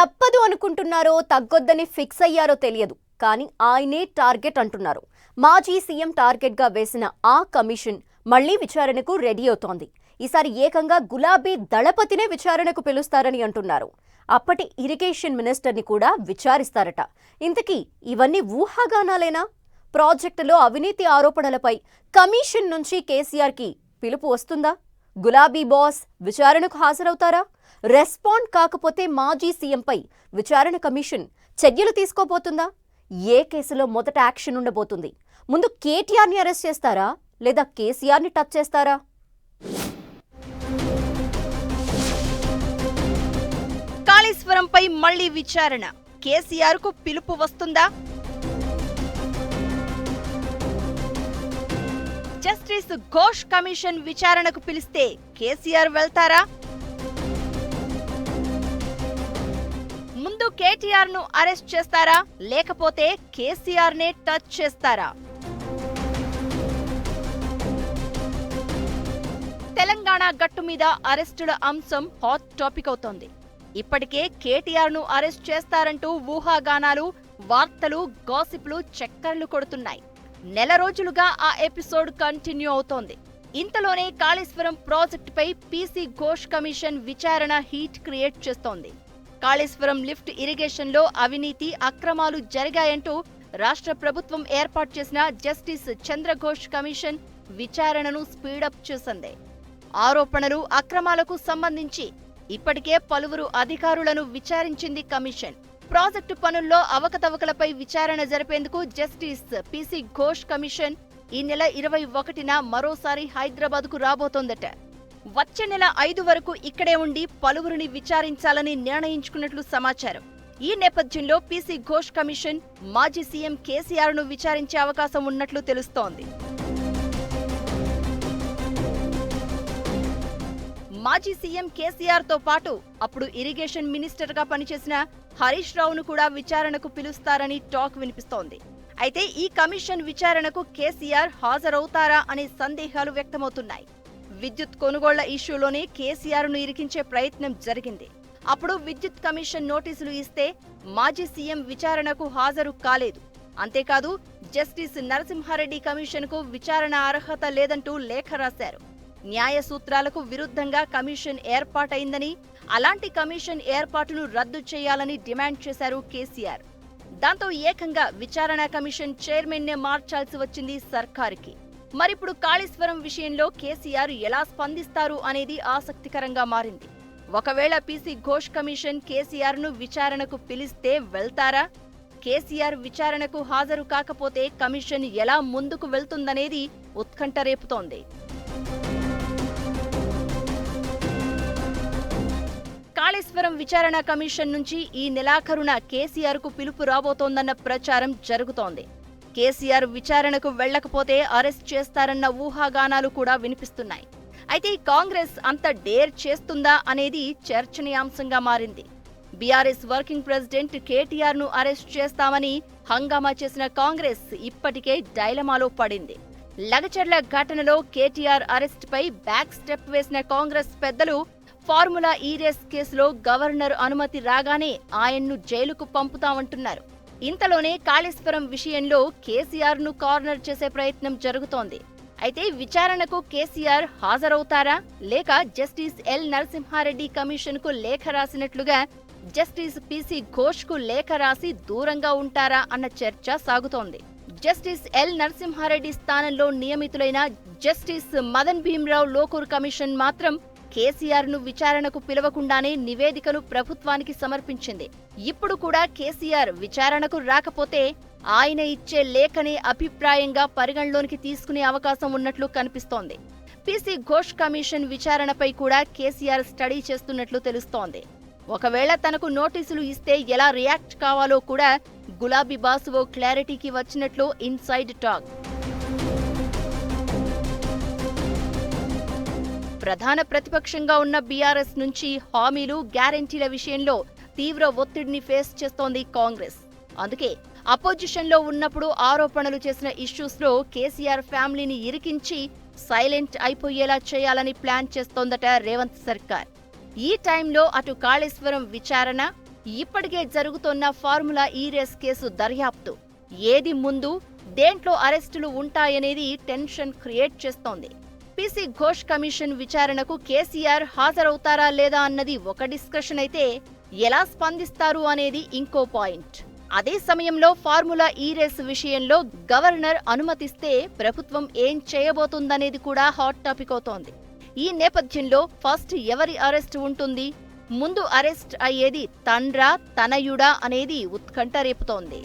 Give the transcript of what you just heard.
తప్పదు అనుకుంటున్నారో తగ్గొద్దని ఫిక్స్ అయ్యారో తెలియదు కానీ ఆయనే టార్గెట్ అంటున్నారు. మాజీ సీఎం టార్గెట్ గా వేసిన ఆ కమిషన్ మళ్లీ విచారణకు రెడీ అవుతోంది. ఈసారి ఏకంగా గులాబీ దళపతినే విచారణకు పిలుస్తారని అంటున్నారు. అప్పటి ఇరిగేషన్ మినిస్టర్ని కూడా విచారిస్తారట. ఇంతకీ ఇవన్నీ ఊహాగానాలేనా? ప్రాజెక్టులో అవినీతి ఆరోపణలపై కమిషన్ నుంచి కేసీఆర్కి పిలుపు వస్తుందా? గులాబీ బాస్ విచారణకు హాజరవుతారా? రెస్పాండ్ కాకపోతే మాజీ సీఎంపై విచారణ కమిషన్ చర్యలు తీసుకోబోతుందా? ఏ కేసులో మొదట యాక్షన్ ఉండబోతుంది? ముందు కేటీఆర్ని అరెస్ట్ చేస్తారా లేదా కేసీఆర్ని టచ్ చేస్తారా? కాళేశ్వరంపై మళ్లీ విచారణ, కేసీఆర్ కు పిలుపు వస్తుందా? జస్టిస్ ఘోష్ కమిషన్ విచారణకు పిలిస్తే కేసీఆర్ వెళ్తారా? ముందు కేటీఆర్ ను అరెస్ట్ చేస్తారా లేకపోతే కేసీఆర్ నే టచ్ చేస్తారా? తెలంగాణ గట్టు మీద అరెస్టుల అంశం హాట్ టాపిక్ అవుతోంది. ఇప్పటికే కేటీఆర్ ను అరెస్ట్ చేస్తారంటూ ఊహాగానాలు, వార్తలు, గాసిప్లు చక్కర్లు కొడుతున్నాయి. నెల రోజులుగా ఆ ఎపిసోడ్ కంటిన్యూ అవుతోంది. ఇంతలోనే కాళేశ్వరం ప్రాజెక్టుపై పీసీ ఘోష్ కమిషన్ విచారణ హీట్ క్రియేట్ చేస్తోంది. కాళేశ్వరం లిఫ్ట్ ఇరిగేషన్లో అవినీతి, అక్రమాలు జరిగాయంటూ రాష్ట్ర ప్రభుత్వం ఏర్పాటు చేసిన జస్టిస్ చంద్రఘోష్ కమిషన్ విచారణను స్పీడప్ చేసింది. ఆరోపణలు, అక్రమాలకు సంబంధించి ఇప్పటికే పలువురు అధికారులను విచారించింది కమిషన్. ప్రాజెక్టు పనుల్లో అవకతవకలపై విచారణ జరిపేందుకు జస్టిస్ పీసీ ఘోష్ కమిషన్ ఈ నెల 21న మరోసారి హైదరాబాద్కు రాబోతోందట. వచ్చే నెల 5 వరకు ఇక్కడే ఉండి పలువురిని విచారించాలని నిర్ణయించుకున్నట్లు సమాచారం. ఈ నేపథ్యంలో పీసీ ఘోష్ కమిషన్ మాజీ సీఎం కేసీఆర్ ను విచారించే అవకాశం ఉన్నట్లు తెలుస్తోంది. మాజీ సీఎం కేసీఆర్ తో పాటు అప్పుడు ఇరిగేషన్ మినిస్టర్ గా పనిచేసిన హరీష్ రావును కూడా విచారణకు పిలుస్తారని టాక్ వినిపిస్తోంది. అయితే ఈ కమిషన్ విచారణకు కేసీఆర్ హాజరవుతారా అనే సందేహాలు వ్యక్తమవుతున్నాయి. విద్యుత్ కొనుగోళ్ల ఇష్యూలోనే కేసీఆర్ ను ఇరికించే ప్రయత్నం జరిగింది. అప్పుడు విద్యుత్ కమిషన్ నోటీసులు ఇస్తే మాజీ సీఎం విచారణకు హాజరు కాలేదు. అంతేకాదు జస్టిస్ నరసింహారెడ్డి కమిషన్ కు విచారణ అర్హత లేదంటూ లేఖ రాశారు. న్యాయ సూత్రాలకు విరుద్ధంగా కమిషన్ ఏర్పాటైందని, అలాంటి కమిషన్ ఏర్పాటును రద్దు చేయాలని డిమాండ్ చేశారు కేసీఆర్. దాంతో ఏకంగా విచారణ కమిషన్ చైర్మన్ నే మార్చాల్సి వచ్చింది సర్కారుకి. మరిప్పుడు కాళేశ్వరం విషయంలో కేసీఆర్ ఎలా స్పందిస్తారు అనేది ఆసక్తికరంగా మారింది. ఒకవేళ పీసీ ఘోష్ కమిషన్ కేసీఆర్ ను విచారణకు పిలిస్తే వెళ్తారా? కేసీఆర్ విచారణకు హాజరు కాకపోతే కమిషన్ ఎలా ముందుకు వెళ్తుందనేది ఉత్కంఠ రేపుతోంది. కాళేశ్వరం విచారణ కమిషన్ నుంచి ఈ నెలాఖరున కేసీఆర్ కు పిలుపు రాబోతోందన్న ప్రచారం జరుగుతోంది. కేసీఆర్ విచారణకు వెళ్లకపోతే అరెస్ట్ చేస్తారన్న ఊహాగానాలు కూడా వినిపిస్తున్నాయి. అయితే కాంగ్రెస్ అంత డేర్ చేస్తుందా అనేది చర్చనీయాంశంగా మారింది. బీఆర్ఎస్ వర్కింగ్ ప్రెసిడెంట్ కేటీఆర్ ను అరెస్ట్ చేస్తామని హంగామా చేసిన కాంగ్రెస్ ఇప్పటికే డైలమాలో పడింది. లగచర్ల ఘటనలో కేటీఆర్ అరెస్టుపై బ్యాక్ స్టెప్ వేసిన కాంగ్రెస్ పెద్దలు ఫార్ములా ఈ రేస్ కేసులో గవర్నర్ అనుమతి రాగానే ఆయన్ను జైలుకు పంపుతామంటున్నారు. ఇంతలోనే కాళేశ్వరం విషయంలో కేసీఆర్ ను కార్నర్ చేసే ప్రయత్నం జరుగుతోంది. అయితే విచారణకు కేసీఆర్ హాజరవుతారా లేక జస్టిస్ ఎల్ నరసింహారెడ్డి కమిషన్ కు లేఖ రాసినట్లుగా జస్టిస్ పీసీ ఘోష్ కు లేఖ రాసి దూరంగా ఉంటారా అన్న చర్చ సాగుతోంది. జస్టిస్ ఎల్ నరసింహారెడ్డి స్థానంలో నియమితులైన జస్టిస్ మదన్ భీమ్రావ్ లోకూర్ కమిషన్ మాత్రం కేసీఆర్ ను విచారణకు పిలవకుండానే నివేదికను ప్రభుత్వానికి సమర్పించింది. ఇప్పుడు కూడా కేసీఆర్ విచారణకు రాకపోతే ఆయన ఇచ్చే లేఖనే అభిప్రాయంగా పరిగణలోనికి తీసుకునే అవకాశం ఉన్నట్లు కనిపిస్తోంది. పీసీ ఘోష్ కమిషన్ విచారణపై కూడా కేసీఆర్ స్టడీ చేస్తున్నట్లు తెలుస్తోంది. ఒకవేళ తనకు నోటీసులు ఇస్తే ఎలా రియాక్ట్ కావాలో కూడా గులాబీ బాస్ ఓ క్లారిటీకి వచ్చినట్లు ఇన్సైడ్ టాక్. ప్రధాన ప్రతిపక్షంగా ఉన్న బీఆర్ఎస్ నుంచి హామీలు, గ్యారెంటీల విషయంలో తీవ్ర ఒత్తిడిని ఫేస్ చేస్తోంది కాంగ్రెస్. అందుకే అపోజిషన్లో ఉన్నప్పుడు ఆరోపణలు చేసిన ఇష్యూస్లో కేసీఆర్ ఫ్యామిలీని ఇరికించి సైలెంట్ అయిపోయేలా చేయాలని ప్లాన్ చేస్తోందట రేవంత్ సర్కార్. ఈ టైంలో అటు కాళేశ్వరం విచారణ, ఇప్పటికే జరుగుతున్న ఫార్ములా ఈ రేస్ కేసు దర్యాప్తు ఏది ముందు, దేంట్లో అరెస్టులు ఉంటాయనేది టెన్షన్ క్రియేట్ చేస్తోంది. పీసీ ఘోష్ కమిషన్ విచారణకు కేసీఆర్ హాజరవుతారా లేదా అన్నది ఒక డిస్కషన్ అయితే, ఎలా స్పందిస్తారు అనేది ఇంకో పాయింట్. అదే సమయంలో ఫార్ములా ఈ రేస్ విషయంలో గవర్నర్ అనుమతిస్తే ప్రభుత్వం ఏం చేయబోతుందనేది కూడా హాట్ టాపిక్ అవుతోంది. ఈ నేపథ్యంలో ఫస్ట్ ఎవరి అరెస్ట్ ఉంటుంది, ముందు అరెస్ట్ అయ్యేది తండ్రా తనయుడా అనేది ఉత్కంఠ రేపుతోంది.